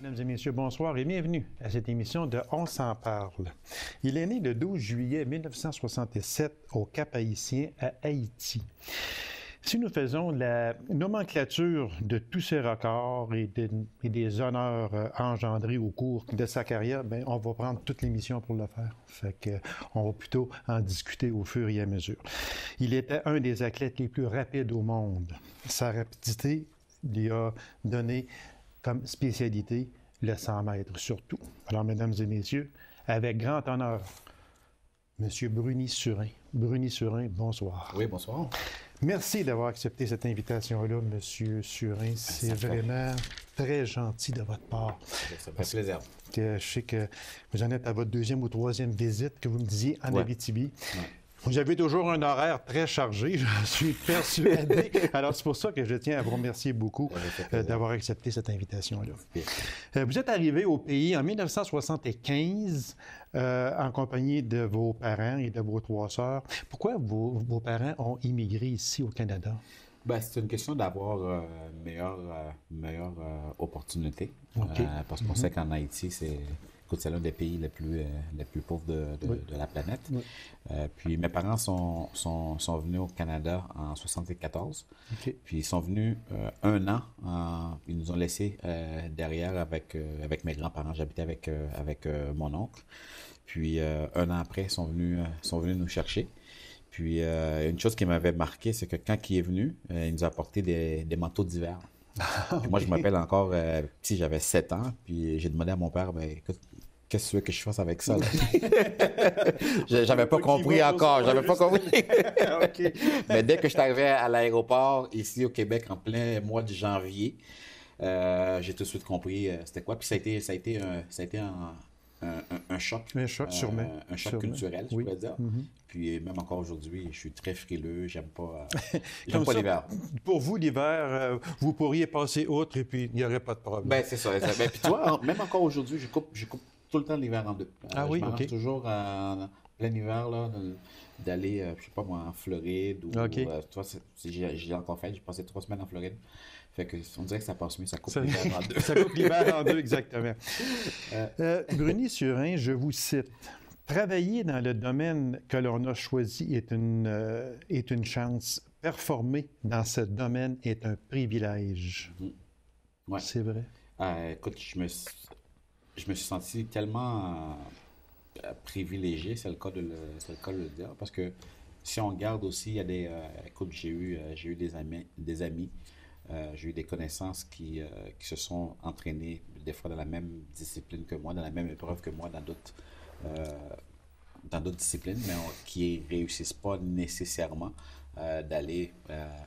Mesdames et messieurs, bonsoir et bienvenue à cette émission de On s'en parle. Il est né le 12 juillet 1967 au Cap-Haïtien à Haïti. Si nous faisons la nomenclature de tous ses records et des honneurs engendrés au cours de sa carrière, bien, on va prendre toute l'émission pour le faire. Fait que, on va plutôt en discuter au fur et à mesure. Il était un des athlètes les plus rapides au monde. Sa rapidité lui a donné comme spécialité le 100 mètres surtout. Alors, mesdames et messieurs, avec grand honneur, M. Bruni Surin. Bruni Surin, bonsoir. Oui, bonsoir. Merci d'avoir accepté cette invitation-là, M. Surin. C'est vraiment très gentil de votre part. Ça fait plaisir. Je sais que vous en êtes à votre deuxième ou troisième visite, que vous me disiez, en Abitibi. Ouais. Vous avez toujours un horaire très chargé, je suis persuadé. Alors, c'est pour ça que je tiens à vous remercier beaucoup d'avoir accepté cette invitation-là. Vous êtes arrivé au pays en 1975 en compagnie de vos parents et de vos trois sœurs. Pourquoi vos parents ont immigré ici au Canada? Ben, c'est une question d'avoir meilleure opportunité. Parce qu'on sait qu'en Haïti, c'est l'un des pays les plus pauvres de la planète. Oui. Puis mes parents sont venus au Canada en 1974. Okay. Puis ils sont venus un an. Ils nous ont laissés derrière avec mes grands-parents. J'habitais avec mon oncle. Puis un an après, ils sont venus nous chercher. Puis une chose qui m'avait marqué, c'est que quand il est venu, il nous a apporté des manteaux d'hiver. Okay. Moi, je m'appelle encore petit, j'avais 7 ans. Puis j'ai demandé à mon père, ben écoute, qu'est-ce que tu veux que je fasse avec ça? J'avais pas compris encore. J'avais pas compris. Okay. Mais dès que je suis arrivé à l'aéroport, ici au Québec, en plein mois de janvier, j'ai tout de suite compris c'était quoi. Puis ça a été un choc. Un choc, sûrement. Un choc culturel, je pourrais dire. Mm-hmm. Puis même encore aujourd'hui, je suis très frileux. J'aime pas l'hiver. Pour vous, l'hiver, vous pourriez passer outre et puis il n'y aurait pas de problème. Ben c'est ça. Ben, puis toi, même encore aujourd'hui, je coupe tout le temps l'hiver en deux. Oui, je m'arrange toujours en plein hiver là, d'aller, je sais pas moi, en Floride ou toi, j'ai encore fait. J'ai passé 3 semaines en Floride. Fait que on dirait que ça passe mieux, ça coupe l'hiver en deux. Ça coupe l'hiver en deux, exactement. Bruni Surin, je vous cite. Travailler dans le domaine que l'on a choisi est une chance. Performer dans ce domaine est un privilège. Mm-hmm. Ouais. C'est vrai. Écoute, je me suis senti tellement privilégié, c'est le cas de le dire, parce que si on regarde aussi, il y a des... écoute, j'ai eu des amis, j'ai eu des connaissances qui se sont entraînées des fois dans la même discipline que moi, dans la même épreuve que moi, dans d'autres disciplines, mais qui ne réussissent pas nécessairement d'aller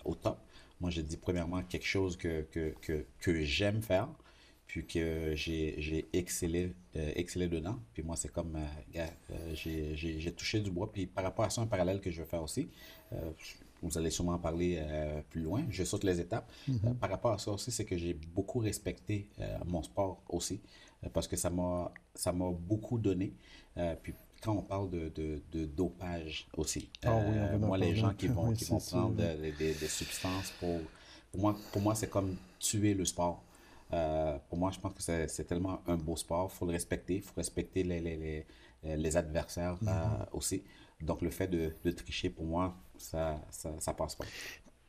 au top. Moi, je dis premièrement quelque chose que j'aime faire, puis que j'ai excellé dedans. Puis moi, c'est comme, j'ai touché du bois. Puis par rapport à ça, un parallèle que je veux faire aussi, vous allez sûrement en parler plus loin, je saute les étapes. Mm-hmm. Par rapport à ça aussi, c'est que j'ai beaucoup respecté mon sport aussi, parce que ça m'a beaucoup donné. Puis quand on parle de dopage aussi, moi, les gens qui vont prendre des substances pour moi, c'est comme tuer le sport. Pour moi, je pense que c'est tellement un beau sport. Il faut le respecter. Il faut respecter les adversaires aussi. Donc, le fait de tricher, pour moi, ça passe pas.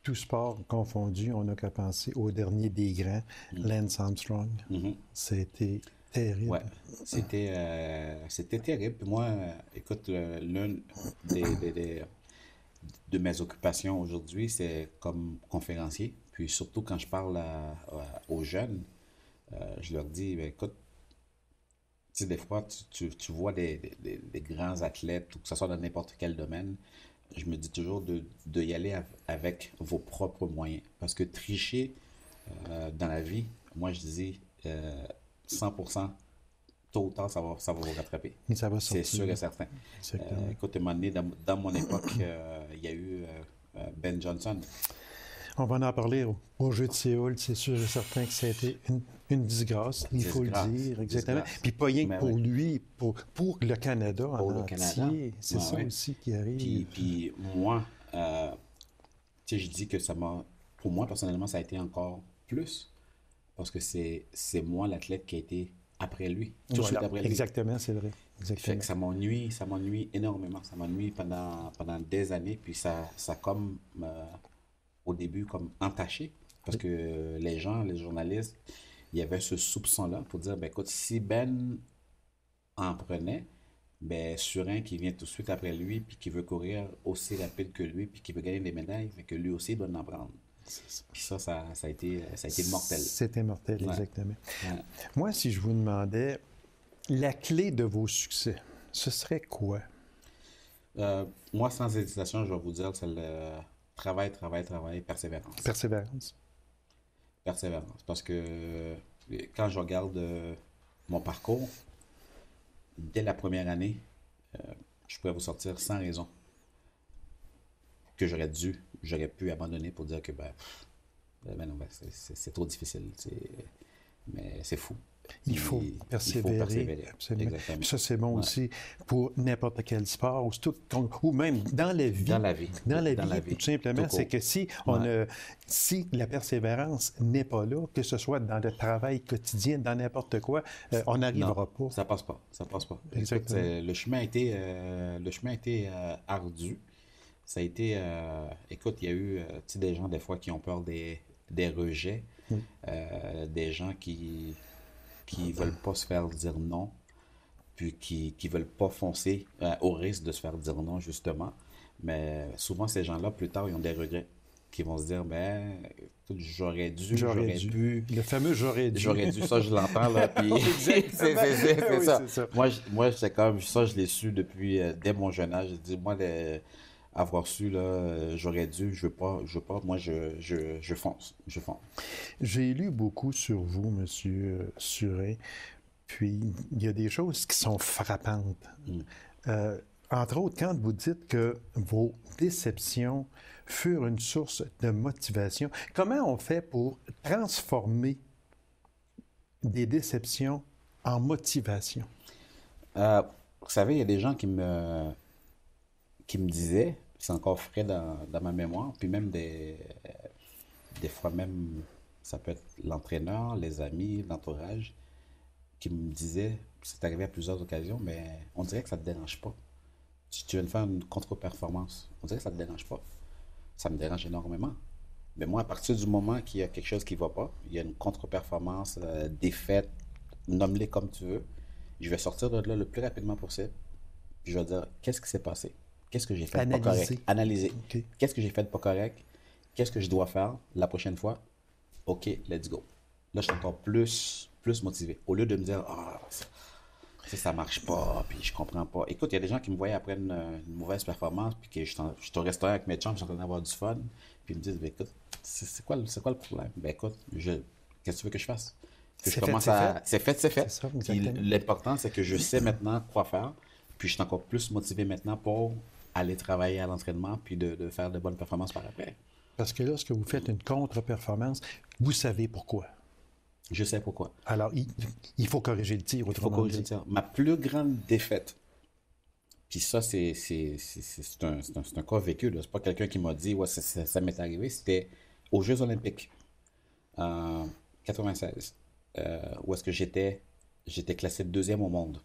Tout sport confondu, on n'a qu'à penser au dernier des grands, Lance Armstrong. Mm-hmm. C'était terrible. Ouais, c'était terrible. Puis moi, écoute, l'une de mes occupations aujourd'hui, c'est comme conférencier. Puis surtout quand je parle aux jeunes, je leur dis, ben, écoute, tu sais, des fois, tu vois des grands athlètes, ou que ce soit dans n'importe quel domaine, je me dis toujours de y aller avec vos propres moyens. Parce que tricher dans la vie, moi je dis 100%, tôt ou tard, ça va vous rattraper. Ça va sortir. C'est sûr et certain. Écoute, à un moment donné, dans mon époque, il y a eu Ben Johnson. On va en parler au Jeu de Séoul. C'est sûr et certain que ça a été une disgrâce, il faut le dire. Exactement. Puis pas rien que pour lui, pour le Canada en entier. C'est ça aussi qui arrive. Puis moi, tu sais, je dis que pour moi, personnellement, ça a été encore plus. parce que c'est moi l'athlète qui a été après lui, tout de suite Voilà, après lui. exactement, c'est vrai. Fait Exactement. que ça m'ennuie énormément. Ça m'ennuie pendant des années. Puis ça comme, au début, comme entaché. Parce Oui. que les gens, les journalistes, il y avait ce soupçon-là pour dire, ben écoute, si Ben en prenait, ben Surin qui vient tout de suite après lui, puis qui veut courir aussi rapide que lui, puis qui veut gagner des médailles, fait que lui aussi doit en prendre. Puis ça a été mortel. C'était mortel, Ouais. exactement. Ouais. Moi, si je vous demandais la clé de vos succès, ce serait quoi? Moi, sans hésitation, je vais vous dire que c'est le travail, persévérance. Persévérance. Persévérance. Parce que quand je regarde mon parcours, dès la première année, je pourrais vous sortir sans raison que j'aurais pu abandonner pour dire que ben non, c'est trop difficile. Mais c'est fou. Il faut persévérer. Absolument. Exactement. Puis ça, c'est bon Ouais. aussi pour n'importe quel sport ou même dans la vie. Dans la vie. Dans la Dans vie, la vie. tout simplement, Tout c'est court. que si si la persévérance n'est pas là, que ce soit dans le travail quotidien, dans n'importe quoi, on n'arrivera Non, pas. ça passe pas. Ça passe pas. Écoute, Exactement. le chemin a été ardu. Ça a été, écoute, il y a eu tu sais, des gens des fois qui ont peur des rejets, Oui. des gens qui veulent pas se faire dire non, puis qui veulent pas foncer au risque de se faire dire non, justement. Mais souvent, ces gens-là, plus tard, ils ont des regrets, qui vont se dire, ben, écoute, j'aurais pu, Le fameux j'aurais dû. ça, je l'entends, là, puis Exactement. c'est Oui, ça. c'est ça. Moi, c'est comme, ça, je l'ai su depuis, dès mon jeune âge. Je dis, moi, avoir su, là, j'aurais dû, je veux pas, moi, je fonce, J'ai lu beaucoup sur vous, Monsieur Surin, puis il y a des choses qui sont frappantes. Entre autres, quand vous dites que vos déceptions furent une source de motivation, comment on fait pour transformer des déceptions en motivation? Vous savez, il y a des gens qui me disaient, c'est encore frais dans ma mémoire, puis même des fois même, ça peut être l'entraîneur, les amis, l'entourage, qui me disaient, c'est arrivé à plusieurs occasions, mais on dirait que ça ne te dérange pas. Si tu viens de faire une contre-performance, on dirait que ça ne te dérange pas. Ça me dérange énormément. Mais moi, à partir du moment qu'il y a quelque chose qui ne va pas, il y a une contre-performance, défaite, nomme-les comme tu veux, je vais sortir de là le plus rapidement possible. Puis je vais dire, qu'est-ce qui s'est passé? Qu'est-ce que j'ai fait de pas correct? Analyser. OK. Qu'est-ce que j'ai fait de pas correct? Qu'est-ce que je dois faire la prochaine fois? OK, let's go. Là, je suis encore plus motivé. Au lieu de me dire, ça marche pas, puis je comprends pas. Écoute, il y a des gens qui me voyaient après une mauvaise performance, puis que je suis au restaurant avec mes chums, je suis en train d'avoir du fun, puis ils me disent, ben, écoute, c'est quoi le problème? Ben écoute, qu'est-ce que tu veux que je fasse? Que je commence à. C'est fait. C'est ça, Puis exactement. l'important, c'est que je sais maintenant quoi faire, puis je suis encore plus motivé maintenant pour aller travailler à l'entraînement, puis de faire de bonnes performances par après. Parce que lorsque vous faites une contre-performance, vous savez pourquoi. Je sais pourquoi. Alors, il faut corriger le tir, Il faut autrement corriger le dit. tir. Ma plus grande défaite, puis ça, c'est un cas vécu, là. C'est pas quelqu'un qui m'a dit, ouais, ça m'est arrivé, c'était aux Jeux Olympiques, en 96, où est-ce que j'étais classé deuxième au monde.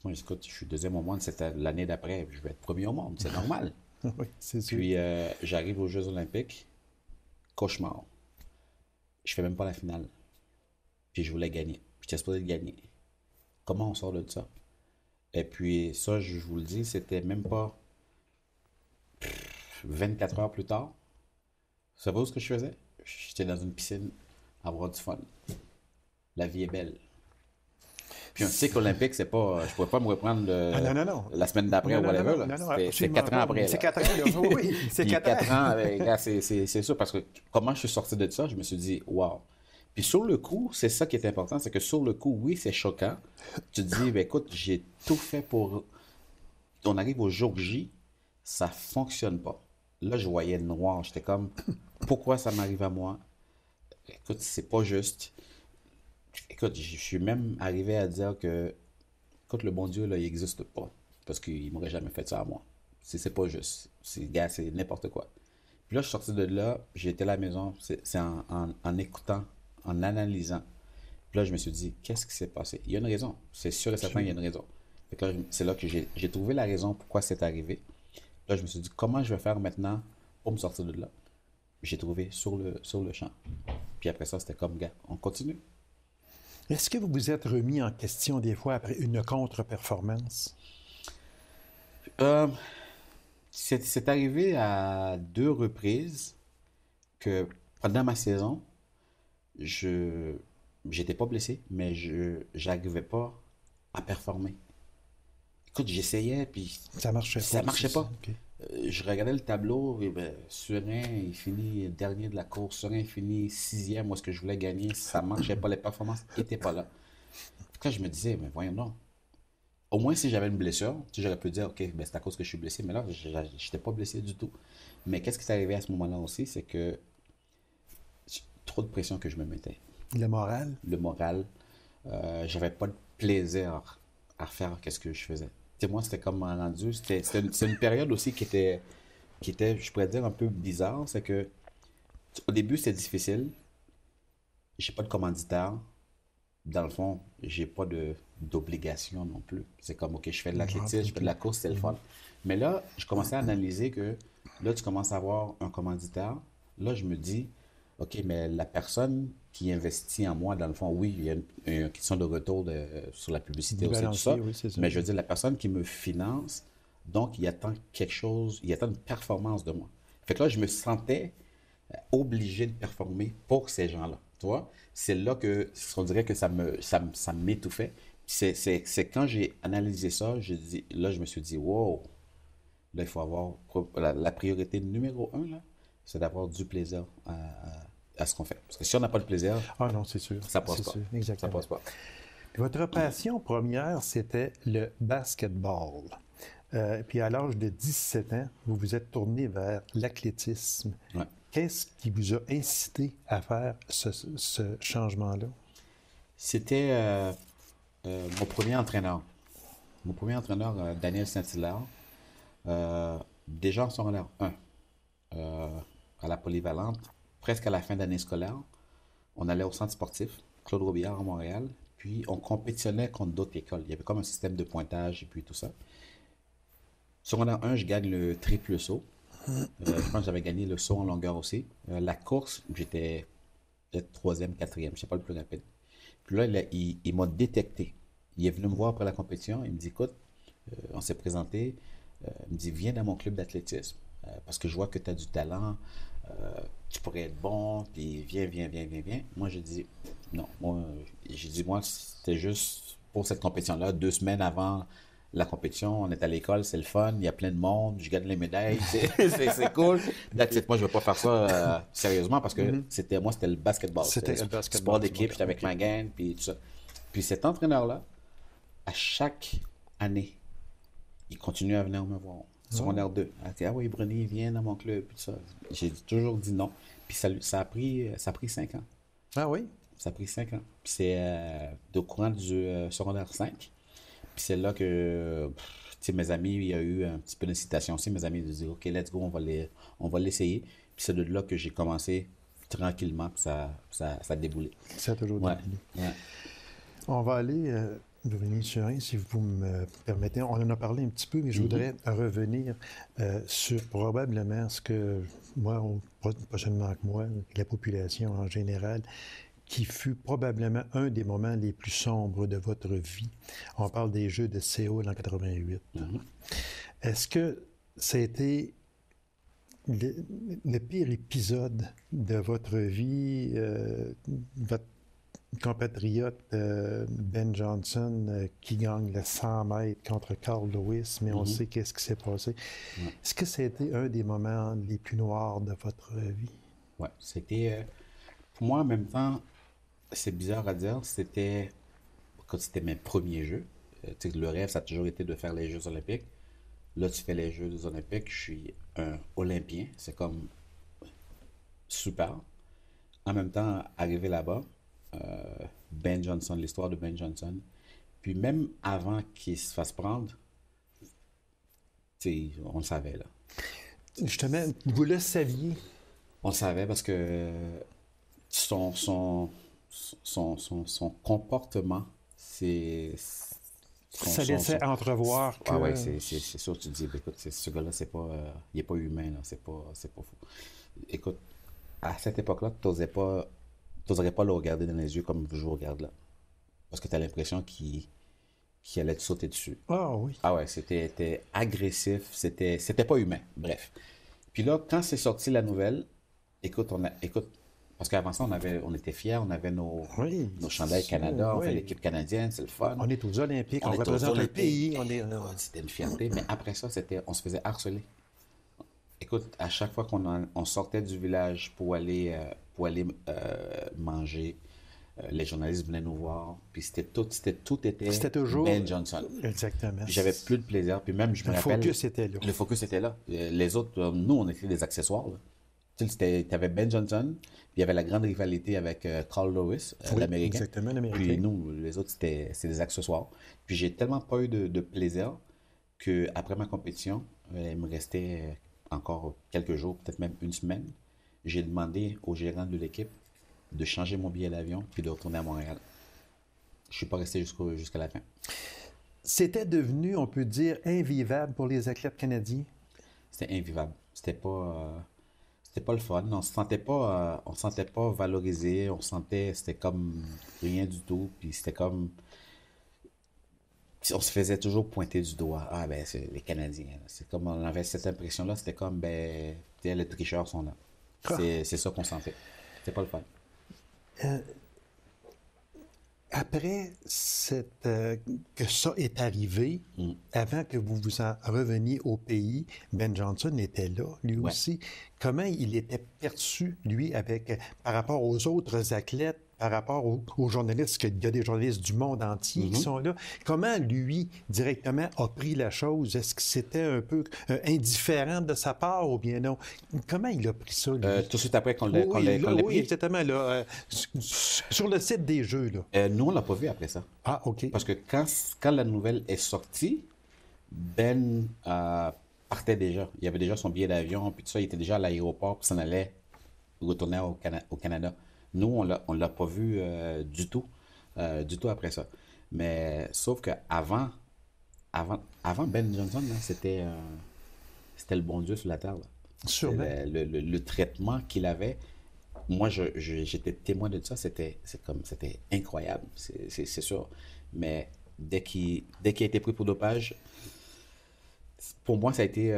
Moi, écoute, je suis deuxième au monde, c'était l'année d'après, je vais être premier au monde, c'est normal. Oui, c'est sûr. Puis, j'arrive aux Jeux Olympiques, cauchemar. Je fais même pas la finale. Puis, je voulais gagner. Puis, j'étais supposé de gagner. Comment on sort de ça? Et puis, ça, je vous le dis, c'était même pas 24 heures plus tard. Vous savez ce que je faisais? J'étais dans une piscine à avoir du fun. La vie est belle. Puis un cycle olympique, c'est pas. Je pourrais pas me reprendre non. la semaine d'après ou whatever. C'est 4 ans après. C'est 4 ans, là. Oui, c'est Puis 4 ans. regarde, c'est sûr, parce que comment je suis sorti de ça, je me suis dit, wow. Puis sur le coup, c'est ça qui est important, c'est que sur le coup, oui, c'est choquant. Tu te dis, ben, écoute, j'ai tout fait pour. On arrive au jour J, ça fonctionne pas. Là, je voyais noir. J'étais comme, pourquoi ça m'arrive à moi? Écoute, c'est pas juste. Écoute, je suis même arrivé à dire que, écoute, le bon Dieu, là, il n'existe pas. Parce qu'il m'aurait jamais fait ça à moi. C'est pas juste. Gars, c'est n'importe quoi. Puis là, je suis sorti de là, j'ai été à la maison. C'est en écoutant en analysant. Puis là, je me suis dit, qu'est-ce qui s'est passé? Il y a une raison. C'est sûr et certain, il y a une raison. Fait que là, c'est là que j'ai trouvé la raison pourquoi c'est arrivé. Là, je me suis dit, comment je vais faire maintenant pour me sortir de là? J'ai trouvé sur le champ. Puis après ça, c'était comme, gars, on continue. Est-ce que vous vous êtes remis en question des fois après une contre-performance? C'est arrivé à 2 reprises que pendant ma saison, j'étais pas blessé, mais je n'arrivais pas à performer. Écoute, j'essayais, puis ça marchait pas. Ça marchait pas. Okay. Je regardais le tableau, et ben, Surin, il finit dernier de la course, Surin, il finit 6e, moi, ce que je voulais gagner, ça marchait pas, les performances n'étaient pas là. Quand je me disais, mais voyons donc, au moins si j'avais une blessure, j'aurais pu dire, ok, ben, c'est à cause que je suis blessé, mais là, je n'étais pas blessé du tout. Mais qu'est-ce qui s'est arrivé à ce moment-là aussi, c'est que trop de pression que je me mettais. Le moral? Le moral. J'avais pas de plaisir à faire ce que je faisais. T'sais, moi, c'était comme rendu. C'est une période aussi qui était, je pourrais dire, un peu bizarre. C'est que au début, c'était difficile. J'ai pas de commanditaire. Dans le fond, j'ai pas d'obligation non plus. C'est comme, OK, je fais de l'athlétisme, je fais de la course, c'est le fun. Mais là, je commençais à analyser que là, tu commences à avoir un commanditaire. Là, je me dis, OK, mais la personne qui investit en moi, dans le fond, oui, il y a une question de retour sur la publicité aussi, tout ça. Oui, ça. Mais je veux dire, la personne qui me finance, donc, il attend quelque chose, il attend une performance de moi. Fait que là, je me sentais obligé de performer pour ces gens-là. Tu vois? C'est là que, on dirait que ça m'étouffait. C'est quand j'ai analysé ça, là, je me suis dit, wow, là, il faut avoir la priorité numéro 1, là, c'est d'avoir du plaisir à ce qu'on fait. Parce que si on n'a pas de plaisir, ah non, c'est sûr. Ça passe pas. Sûr. Exactement. Ça passe pas. Puis votre passion première, c'était le basketball. Puis à l'âge de 17 ans, vous vous êtes tourné vers l'athlétisme. Ouais. Qu'est-ce qui vous a incité à faire ce changement-là? C'était mon premier entraîneur. Mon premier entraîneur, Daniel Saint-Hilaire, déjà en secondaire 1, à la polyvalente, presque à la fin d'année scolaire, on allait au centre sportif, Claude Robillard à Montréal, puis on compétitionnait contre d'autres écoles. Il y avait comme un système de pointage et puis tout ça. Secondaire 1, je gagne le triple saut. Je pense que j'avais gagné le saut en longueur aussi. La course, j'étais peut-être 3e, 4e, je ne sais pas le plus rapide. Puis là, il m'a détecté. Il est venu me voir après la compétition. Il me dit, écoute, on s'est présenté. Il me dit, viens dans mon club d'athlétisme. Parce que je vois que tu as du talent. Tu pourrais être bon. Puis viens. Moi, j'ai dit, non. J'ai dit, moi, c'était juste pour cette compétition-là, 2 semaines avant la compétition, on est à l'école, c'est le fun, il y a plein de monde, je gagne les médailles, c'est cool. Moi, je ne veux pas faire ça sérieusement parce que c'était le basketball. C'était le basketball. Sport d'équipe, j'étais avec ma gang, puis tout ça. Puis cet entraîneur-là, à chaque année, il continue à venir me voir. Secondaire 2. Ah oui, Bruni, viens dans mon club, puis tout ça. J'ai toujours dit non. Puis ça a pris 5 ans. Ah oui? Ça a pris 5 ans. Puis c'est au courant du secondaire 5. Puis c'est là que, mes amis, il y a eu un petit peu d'incitation aussi. Mes amis, ils disaient, OK, let's go, on va l'essayer. Puis c'est de là que j'ai commencé tranquillement, puis ça a déboulé. Ça a toujours déboulé. Ouais. On va aller, Bruni Surin, si vous me permettez. On en a parlé un petit peu, mais je voudrais revenir sur probablement ce que moi, pas seulement que moi, la population en général, qui fut probablement un des moments les plus sombres de votre vie. On parle des Jeux de Séoul en 88. Est-ce que ça a été le pire épisode de votre vie? Votre compatriote Ben Johnson qui gagne le 100 mètres contre Carl Lewis, mais on sait qu'est-ce qui s'est passé. Est-ce que ça a été un des moments les plus noirs de votre vie? Oui, c'était... pour moi, en même temps, c'est bizarre à dire, quand c'était mes premiers Jeux. Le rêve, ça a toujours été de faire les Jeux olympiques. Là, tu fais les Jeux olympiques, je suis un Olympien. C'est comme super. En même temps, arriver là-bas, Ben Johnson, l'histoire de Ben Johnson, puis même avant qu'il se fasse prendre, on le savait, là. Justement, vous le saviez? On le savait parce que son comportement, c'est... Ça laissait entrevoir que... Ah ouais, c'est sûr, tu te dis, écoute, ce gars-là, c'est pas, il est pas humain, là, c'est pas fou. Écoute, à cette époque-là, t'oserais pas le regarder dans les yeux comme je vous regarde là. Parce que tu as l'impression qu'il allait te sauter dessus. Ah oui. Ah ouais, c'était agressif, c'était pas humain, bref. Puis là, quand c'est sorti la nouvelle, écoute, parce qu'avant ça, on était fiers, on avait Oui. nos chandails Canada, on fait Oui. l'équipe canadienne, c'est le fun. On est aux Olympiques, on est aux représente le Olympiques. pays. C'était une fierté, mais après ça, on se faisait harceler. Écoute, à chaque fois on sortait du village pour aller manger, les journalistes venaient nous voir, puis tout était C'était toujours... Ben Johnson. Exactement. Puis j'avais plus de plaisir, puis même, je me Le rappelle... focus était là. Le focus était là. Les autres, nous, on était des accessoires, là. Tu sais, avais Ben Johnson, puis il y avait la grande rivalité avec Carl Lewis, Oui, l'Américain. exactement, l'Américain. Puis nous, les autres, c'était des accessoires. Puis j'ai tellement pas eu de plaisir qu'après ma compétition, il me restait encore quelques jours, peut-être même une semaine. J'ai demandé au gérant de l'équipe de changer mon billet d'avion puis de retourner à Montréal. Je suis pas resté jusqu'à la fin. C'était devenu, on peut dire, invivable pour les athlètes canadiens. C'était invivable. C'était pas le fun. On se sentait pas valorisé. C'était comme rien du tout. Puis c'était comme, on se faisait toujours pointer du doigt. Ah ben c'est les Canadiens. C'est comme on avait cette impression-là. C'était comme ben les tricheurs sont là. C'est ça qu'on sentait. C'était pas le fun. Après que ça est arrivé, avant que vous vous en reveniez au pays, Ben Johnson était là, lui aussi. Comment il était perçu, lui, par rapport aux autres athlètes, par rapport aux journalistes, qu'il y a des journalistes du monde entier qui sont là. Comment lui, directement, a pris la chose? Est-ce que c'était un peu indifférent de sa part ou bien non? Comment il a pris ça, lui? Tout de suite après qu'on l'ait Oui, pris. exactement. Là, sur le site des Jeux, là. Nous, on l'a pas vu après ça. Ah, OK. Parce que quand la nouvelle est sortie, Ben partait déjà. Il avait déjà son billet d'avion, puis tout ça. Il était déjà à l'aéroport, puis s'en allait retourner au Canada. Nous, on l'a pas vu du tout après ça. Mais sauf que avant Ben Johnson, là, c'était le bon Dieu sur la terre, là. Sûrement. Le traitement qu'il avait, moi, j'étais témoin de ça. C'était incroyable, c'est sûr. Mais dès qu'il a été pris pour dopage, pour moi, ça a été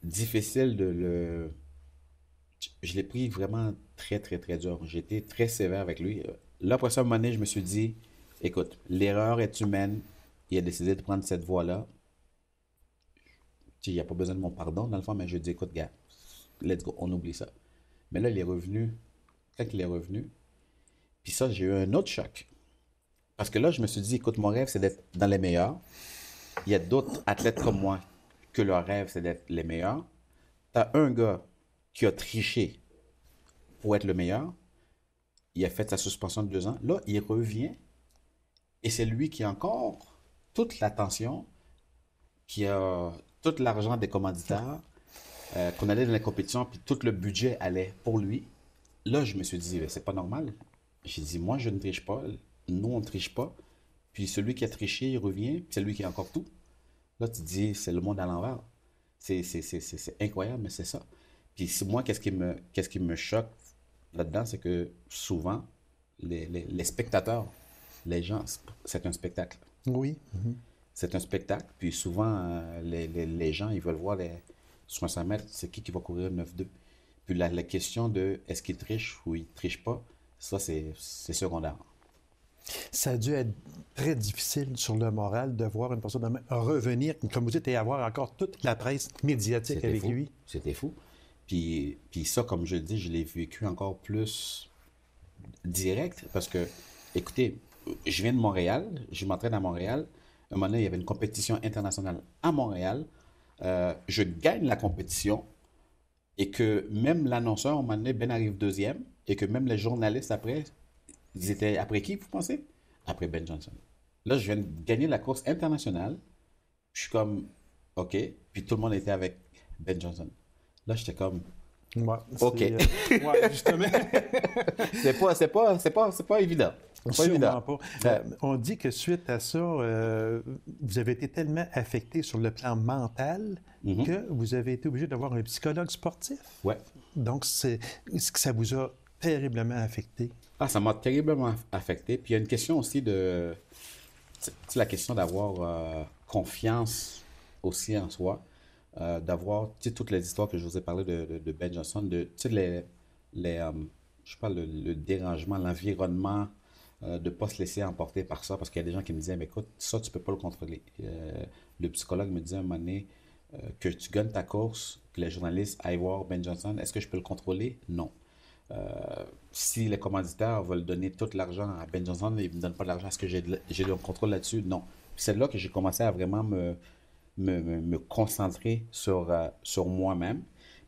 difficile je l'ai pris vraiment très, très, très dur. J'ai été très sévère avec lui. Là, après ça, à un moment donné, je me suis dit, écoute, l'erreur est humaine. Il a décidé de prendre cette voie-là. Il n'y a pas besoin de mon pardon, dans le fond, mais je dis, écoute, gars, let's go, on oublie ça. Mais là, il est revenu. Quand il est revenu, puis ça, j'ai eu un autre choc. Parce que là, je me suis dit, écoute, mon rêve, c'est d'être dans les meilleurs. Il y a d'autres athlètes comme moi que leur rêve, c'est d'être les meilleurs. Tu as un gars qui a triché pour être le meilleur. Il a fait sa suspension de 2 ans. Là, il revient et c'est lui qui a encore toute l'attention, qui a tout l'argent des commanditaires, qu'on allait dans les compétitions, puis tout le budget allait pour lui. Là, je me suis dit, c'est pas normal. J'ai dit, moi, je ne triche pas. Nous, on ne triche pas. Puis celui qui a triché, il revient, puis c'est lui qui a encore tout. Là, tu te dis, c'est le monde à l'envers. C'est incroyable, mais c'est ça. Puis moi, qu'est-ce qui me choque là-dedans, c'est que souvent, les spectateurs, les gens, c'est un spectacle. Oui. C'est un spectacle, puis souvent, les gens, ils veulent voir sur un 100 mètres, c'est qui va courir 9-2. Puis la question de est-ce qu'il triche ou il triche pas, ça, c'est secondaire. Ça a dû être très difficile sur le moral de voir une personne revenir, comme vous dites, et avoir encore toute la presse médiatique avec lui. C'était fou. Puis ça, comme je le dis, je l'ai vécu encore plus direct parce que, écoutez, je viens de Montréal, je m'entraîne à Montréal. Un moment donné, il y avait une compétition internationale à Montréal. Je gagne la compétition et que même l'annonceur, à un moment donné, Ben arrive deuxième et que même les journalistes après, ils étaient après qui, vous pensez? Après Ben Johnson. Là, je viens de gagner la course internationale. Je suis comme, OK. Puis tout le monde était avec Ben Johnson. Là, j'étais comme, Ouais, OK. Ouais, justement. c'est pas évident. C'est pas évident. Pas. On dit que suite à ça, vous avez été tellement affecté sur le plan mental que vous avez été obligé d'avoir un psychologue sportif. Ouais. Donc, est-ce que ça vous a terriblement affecté? Ah, ça m'a terriblement affecté. Puis il y a une question aussi c'est la question d'avoir confiance aussi en soi, d'avoir, tu sais, toutes les histoires que je vous ai parlé de Ben Johnson, tu sais, je parle le dérangement, l'environnement, de ne pas se laisser emporter par ça, parce qu'il y a des gens qui me disaient, mais écoute, ça, tu ne peux pas le contrôler. Le psychologue me disait à un moment donné, que tu gagnes ta course, que les journalistes aillent voir Ben Johnson, est-ce que je peux le contrôler? Non. Si les commanditaires veulent donner tout l'argent à Ben Johnson et ils ne me donnent pas de l'argent, est-ce que j'ai le contrôle là-dessus? Non. C'est là que j'ai commencé à vraiment me concentrer sur moi-même.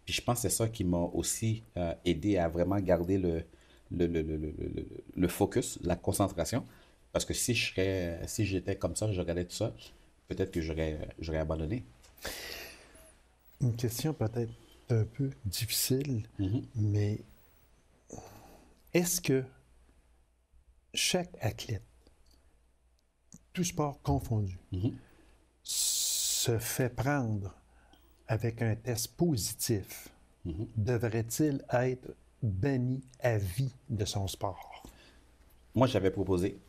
Puis je pense que c'est ça qui m'a aussi aidé à vraiment garder le focus, la concentration. Parce que si j'étais comme ça, je regardais tout ça, peut-être que j'aurais abandonné. Une question peut-être un peu difficile, mais est-ce que chaque athlète, tout sport confondu, se fait prendre avec un test positif, devrait-il être banni à vie de son sport? Moi, j'avais proposé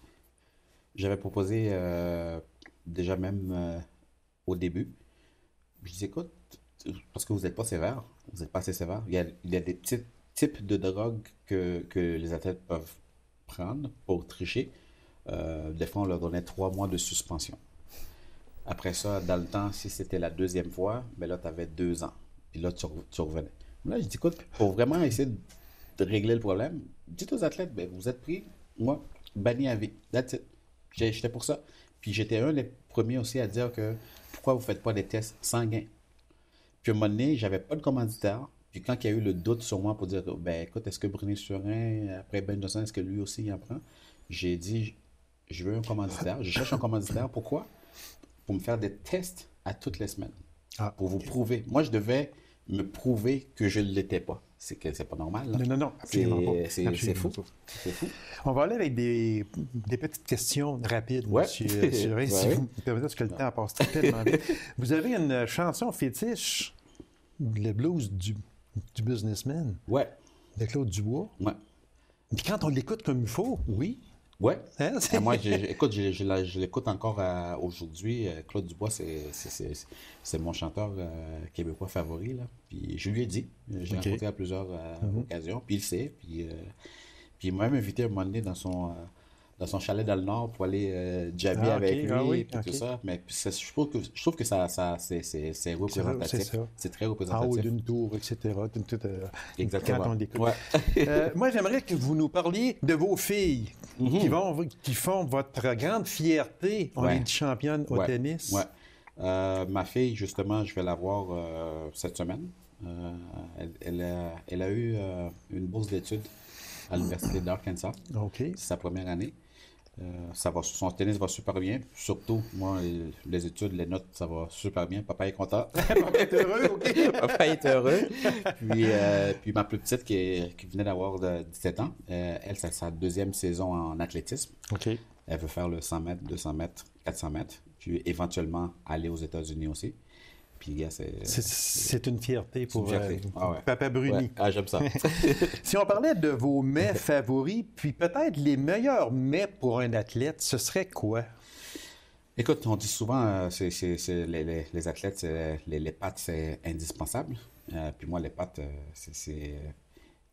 déjà même au début. Je dis, écoute, parce que vous n'êtes pas sévère, vous n'êtes pas assez sévère. Il y a des petits types de drogues que les athlètes peuvent prendre pour tricher. Des fois, on leur donnait 3 mois de suspension. Après ça, dans le temps, si c'était la deuxième fois, ben là, tu avais 2 ans. Puis là, tu revenais. Là, je dis, écoute, pour vraiment essayer de régler le problème, dites aux athlètes, ben, vous êtes pris, moi, banni à vie. That's it. J'étais pour ça. Puis j'étais un des premiers aussi à dire que pourquoi vous ne faites pas des tests sanguins? Puis à un moment donné, j'avais pas de commanditaire. Puis quand il y a eu le doute sur moi pour dire, ben écoute, est-ce que Brunet Surin, après Ben Johnson, est-ce que lui aussi il en prend? J'ai dit, je veux un commanditaire. Je cherche un commanditaire. Pourquoi? Pour me faire des tests à toutes les semaines. Pour vous prouver. Moi, je devais me prouver que je ne l'étais pas. C'est pas normal. Là. Non, absolument pas. C'est fou. C'est fou. On va aller avec des petites questions rapides, Ouais. monsieur Surin, si vous me permettez, parce que le temps passe tellement vite. Vous avez une chanson fétiche, le blues du businessman, de Claude Dubois. Ouais. Puis quand on l'écoute comme il faut, oui. Ouais. Hein? Moi, écoute, je l'écoute encore aujourd'hui. Claude Dubois, c'est mon chanteur québécois favori. Là. Puis je lui ai dit, j'ai rencontré à plusieurs occasions, puis il sait. Puis il m'a même invité un moment donné dans son chalet dans le Nord pour aller jabber avec lui et tout ça. Mais je trouve que ça c'est représentatif. C'est très représentatif. En haut d'une tour, etc. Exactement. Quand on l'écoute. Ouais. Moi, j'aimerais que vous nous parliez de vos filles qui font votre grande fierté. On est championne au tennis. Ouais. Ma fille, justement, je vais la voir cette semaine. Elle a eu une bourse d'études à l'Université d'Arkansas. C'est sa première année. Son tennis va super bien. Surtout, moi, les études, les notes, ça va super bien. Papa est content. Papa est heureux, OK. Papa est heureux. Puis ma plus petite qui venait d'avoir 17 ans, elle, c'est sa deuxième saison en athlétisme. Elle veut faire le 100 mètres, 200 mètres, 400 mètres. Puis éventuellement aller aux États-Unis aussi. Puis, c'est une fierté pour Papa Bruni. J'aime ça. Si on parlait de vos mets favoris, puis peut-être les meilleurs mets pour un athlète, ce serait quoi? Écoute, on dit souvent, les athlètes, les pâtes, c'est indispensable. Puis moi, les pâtes, c'est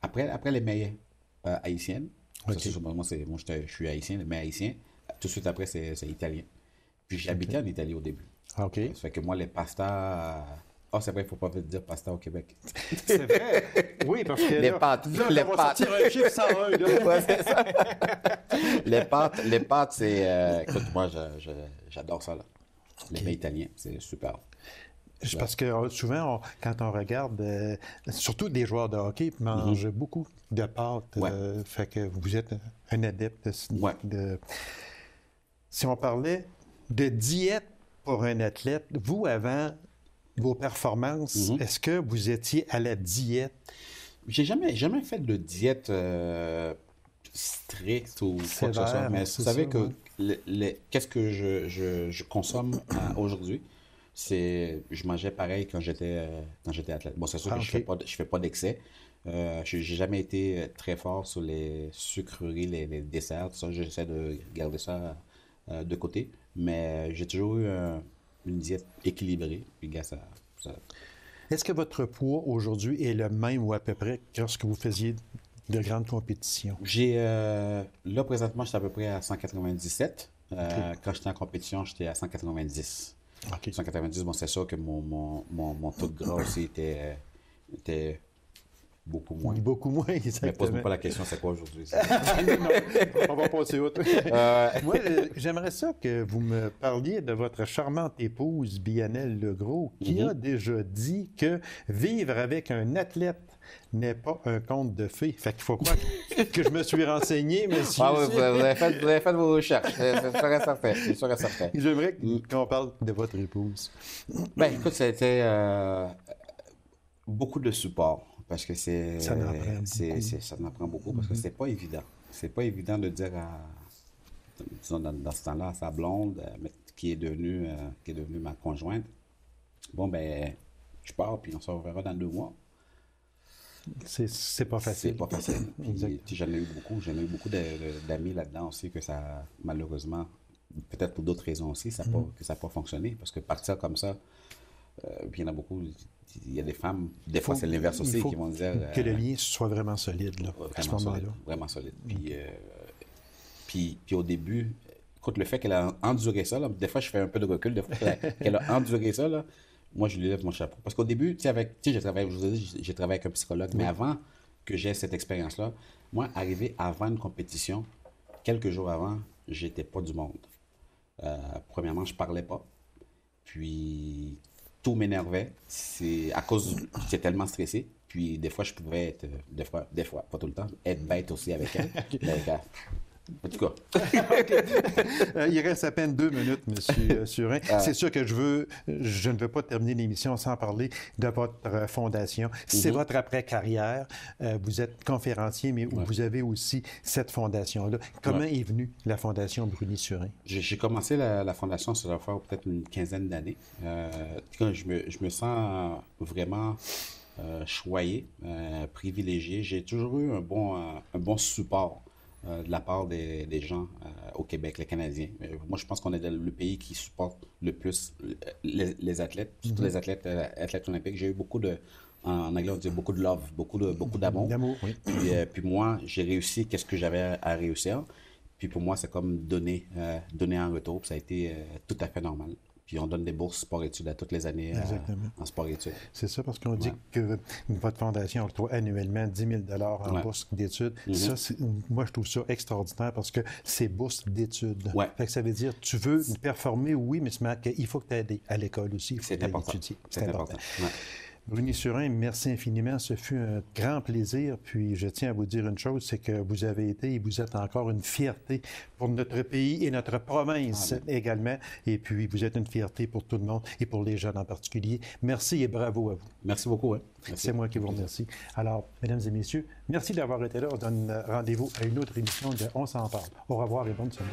après les mets haïtiennes. Moi, je suis haïtien, les mets haïtiens. Tout de suite après, c'est italien. Puis j'habitais en Italie au début. Ça fait que moi, les pastas... c'est vrai, il ne faut pas dire pasta au Québec. C'est vrai? Oui, parce que les pâtes. Les pâtes. Un chiffre 101. Ouais, c'est ça. les pâtes, c'est... écoute, moi, j'adore ça. Là. Les mets italiens, c'est super. Parce que souvent, quand on regarde, surtout des joueurs de hockey, mangent beaucoup de pâtes. Fait que vous êtes un adepte de... Si on parlait de diète pour un athlète, vous, avant vos performances, est-ce que vous étiez à la diète? J'ai jamais fait de diète stricte ou quoi que ce soit, mais vous savez que qu'est-ce que je consomme aujourd'hui, je mangeais pareil quand j'étais athlète. Bon, c'est sûr que je fais pas d'excès. J'ai jamais été très fort sur les sucreries, les desserts, tout ça. J'essaie de garder ça de côté, mais j'ai toujours eu une diète équilibrée. Puis, gars, ça... Est-ce que votre poids aujourd'hui est le même ou à peu près que lorsque vous faisiez de grandes compétitions? Là, présentement, je suis à peu près à 197. Quand j'étais en compétition, j'étais à 190. 190, bon, c'est sûr que mon taux de gras aussi était beaucoup moins. Beaucoup moins, exactement. Mais pose-moi pas la question, c'est quoi aujourd'hui? Non, on va passer autre. Moi, j'aimerais ça que vous me parliez de votre charmante épouse, Bianelle Legros, qui a déjà dit que vivre avec un athlète n'est pas un conte de fées. Fait qu'il faut croire que je me suis renseigné, monsieur. Ah oui, vous avez fait vos recherches, c'est sûr et certain. C'est sûr et certain. J'aimerais qu'on parle de votre épouse. Ben, écoute, ça a été beaucoup de support. Parce que ça en prend beaucoup parce que c'est pas évident. C'est pas évident de dire disons dans ce temps-là à sa blonde, qui est devenue ma conjointe, bon ben, je pars puis on se reverra dans 2 mois. C'est pas facile. C'est pas facile. Puis, j'en ai eu beaucoup d'amis là-dedans aussi que ça, malheureusement, peut-être pour d'autres raisons aussi, que ça n'a pas fonctionné. Parce que partir comme ça, puis il y en a beaucoup. Il y a des femmes, des fois c'est l'inverse aussi, qui vont dire... que le lien soit vraiment solide, là, à ce moment-là. Vraiment solide. Puis au début, écoute, le fait qu'elle a enduré ça, là, des fois je fais un peu de recul, des fois qu'elle a enduré ça, là, moi je lui lève mon chapeau. Parce qu'au début, j'ai travaillé avec un psychologue, mais avant que j'aie cette expérience-là, moi, arrivé avant une compétition, quelques jours avant, j'étais pas du monde. Premièrement, je parlais pas. Puis... tout m'énervait, c'est à cause j'étais tellement stressé, puis des fois je pouvais être, des fois, pas tout le temps, être bête aussi avec elle. En tout cas. Il reste à peine 2 minutes, M. Surin. C'est sûr que je ne veux pas terminer l'émission sans parler de votre fondation. C'est votre après-carrière. Vous êtes conférencier, mais vous avez aussi cette fondation-là. Comment est venue la Fondation Bruni-Surin? J'ai commencé la fondation, ça doit faire peut-être une quinzaine d'années. Je me sens vraiment choyé, privilégié. J'ai toujours eu un bon support de la part des gens au Québec, les Canadiens. Moi, je pense qu'on est le pays qui supporte le plus les athlètes, surtout les athlètes olympiques. J'ai eu en anglais, on dit beaucoup de love, beaucoup d'amour. Oui. Puis moi, j'ai réussi qu'est-ce que j'avais à réussir. Puis pour moi, c'est comme donner en retour. Puis ça a été tout à fait normal. Puis on donne des bourses sport-études à toutes les années en sport-études. C'est ça, parce qu'on dit que votre fondation reçoit annuellement 10 000 en bourse d'études. Ça, moi, je trouve ça extraordinaire parce que c'est bourse d'études. Fait que ça veut dire, tu veux performer, oui, mais il faut que tu ailles à l'école aussi. C'est important. C'est important. Bruni-Surin, merci infiniment. Ce fut un grand plaisir. Puis je tiens à vous dire une chose, c'est que vous avez été et vous êtes encore une fierté pour notre pays et notre province également. Et puis vous êtes une fierté pour tout le monde et pour les jeunes en particulier. Merci et bravo à vous. Merci beaucoup. C'est moi qui vous remercie. Alors, mesdames et messieurs, merci d'avoir été là. On donne rendez-vous à une autre émission de On s'en parle. Au revoir et bonne semaine.